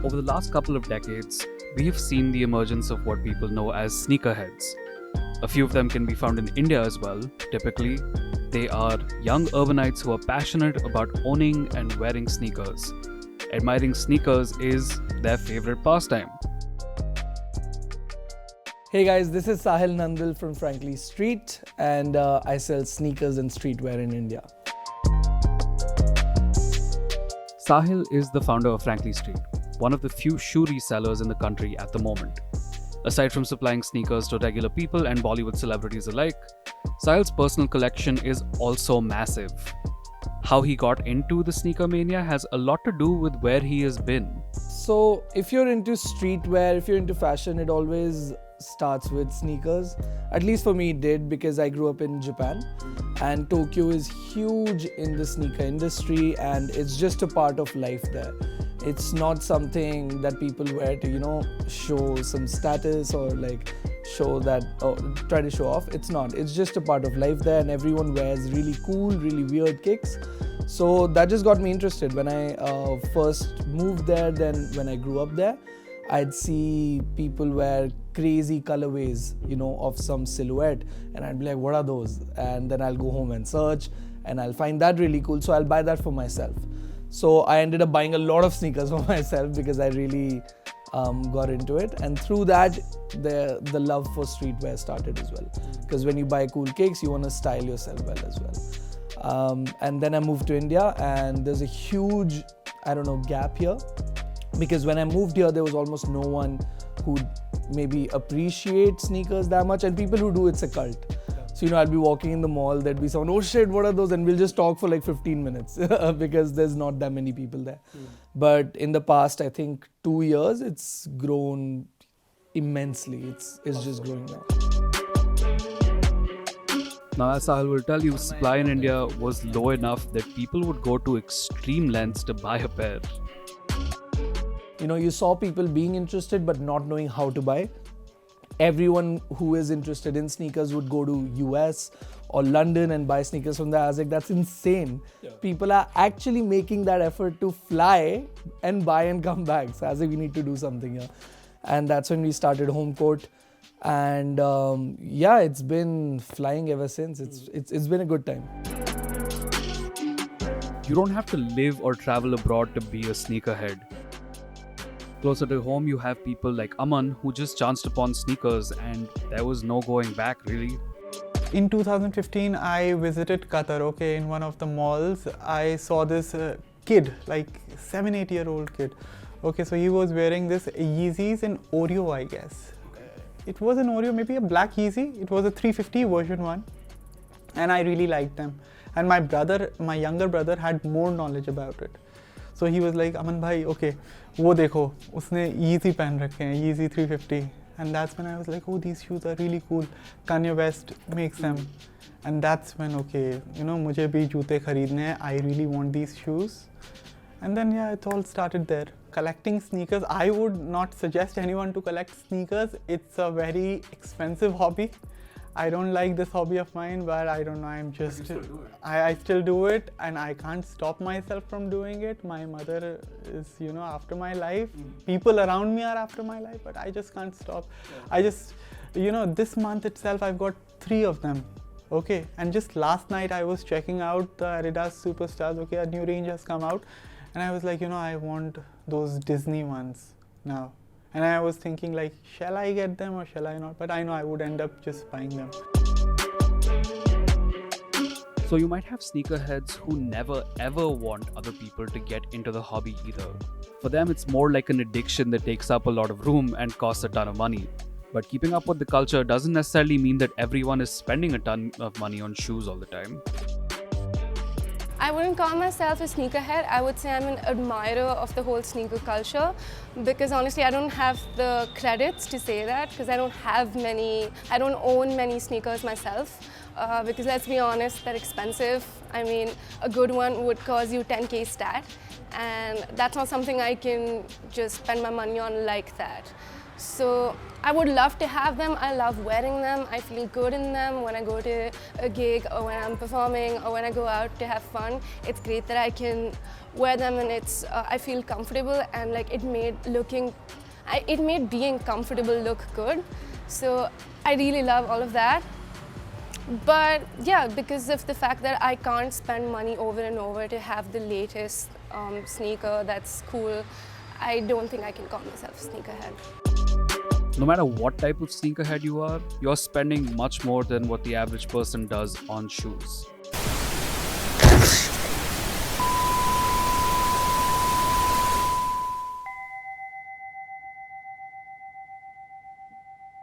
Over the last couple of decades, we have seen the emergence of what people know as sneakerheads. A few of them can be found in India as well. Typically, they are young urbanites who are passionate about owning and wearing sneakers. Admiring sneakers is their favorite pastime. Hey guys, this is Sahil Nandal from Frankly Street, and I sell sneakers and streetwear in India. Sahil is the founder of Frankly Street, one of the few shoe resellers in the country at the moment. Aside from supplying sneakers to regular people and Bollywood celebrities alike, Sahil's personal collection is also massive. How he got into the sneaker mania has a lot to do with where he has been. So, if you're into streetwear, if you're into fashion, it always starts with sneakers. At least for me, it did, because I grew up in Japan, and Tokyo is huge in the sneaker industry, and it's just a part of life there. It's not something that people wear to, show some status or show that, or try to show off. It's not. It's just a part of life there, and everyone wears really cool, really weird kicks. So that just got me interested. When I first moved there, then when I grew up there, I'd see people wear crazy colorways, of some silhouette, and I'd be like, what are those? And then I'll go home and search, and I'll find that really cool, so I'll buy that for myself. So I ended up buying a lot of sneakers for myself because I really got into it, and through that, the love for streetwear started as well. Because when you buy cool kicks, you want to style yourself well as well. And then I moved to India, and there's a huge, gap here. Because when I moved here, there was almost no one who maybe appreciate sneakers that much, and people who do, it's a cult. So, I'd be walking in the mall, there'd be someone, oh shit, what are those? And we'll just talk for 15 minutes because there's not that many people there. But in the past, I think 2 years, it's grown immensely. It's just growing now. Now, as Sahil will tell you, supply in India was low enough that people would go to extreme lengths to buy a pair. You saw people being interested but not knowing how to buy. Everyone who is interested in sneakers would go to US or London and buy sneakers from there. I was like, that's insane. Yeah. People are actually making that effort to fly and buy and come back. So I was like, we need to do something here. And that's when we started Home Court. And it's been flying ever since. It's been a good time. You don't have to live or travel abroad to be a sneakerhead. Closer to home, you have people like Aman who just chanced upon sneakers and there was no going back really. In 2015, I visited Qatar, in one of the malls. I saw this kid, 7-8-year-old kid. So he was wearing this Yeezys in Oreo, I guess. It was an Oreo, maybe a black Yeezy. It was a 350 version one. And I really liked them. And my younger brother had more knowledge about it. So he was like, Aman bhai, wo dekho, usne Yeezy pehen rakhe hain, Yeezy 350. And that's when I was like, oh, these shoes are really cool. Kanye West makes them. And that's when, mujhe bhi joote kharidne hai. I really want these shoes. And then, it all started there. Collecting sneakers, I would not suggest anyone to collect sneakers. It's a very expensive hobby. I don't like this hobby of mine, but I don't know, I still do it, and I can't stop myself from doing it. My mother is, after my life. People around me are after my life, but I just can't stop. I just, this month itself, I've got 3 of them. And just last night, I was checking out the Adidas Superstars. A new range has come out, and I was like, I want those Disney ones now. And I was thinking shall I get them or shall I not? But I know I would end up just buying them. So you might have sneakerheads who never ever want other people to get into the hobby either. For them, it's more like an addiction that takes up a lot of room and costs a ton of money. But keeping up with the culture doesn't necessarily mean that everyone is spending a ton of money on shoes all the time. I wouldn't call myself a sneakerhead. I would say I'm an admirer of the whole sneaker culture, because honestly I don't have the credits to say that, because I don't own many sneakers myself, because let's be honest, they're expensive. I mean, a good one would cost you 10k stat, and that's not something I can just spend my money on like that. So I would love to have them. I love wearing them. I feel good in them when I go to a gig or when I'm performing or when I go out to have fun. It's great that I can wear them when I feel comfortable, and like it made being comfortable look good. So I really love all of that. But yeah, because of the fact that I can't spend money over and over to have the latest sneaker that's cool, I don't think I can call myself a sneakerhead. No matter what type of sneakerhead you are, you're spending much more than what the average person does on shoes.